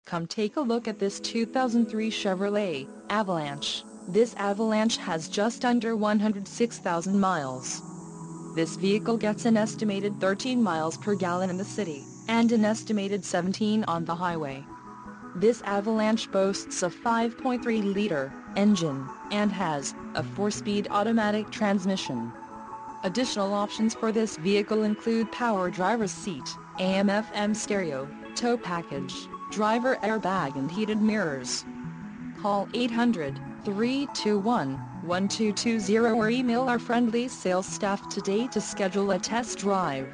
Come take a look at this 2003 Chevrolet Avalanche. This Avalanche has just under 106,000 miles. This vehicle gets an estimated 13 miles per gallon in the city, and an estimated 17 on the highway. This Avalanche boasts a 5.3-liter engine, and has a 4-speed automatic transmission. Additional options for this vehicle include power driver's seat, AM/FM stereo, tow package, driver airbag and heated mirrors. Call 800-321-1220 or email our friendly sales staff today to schedule a test drive.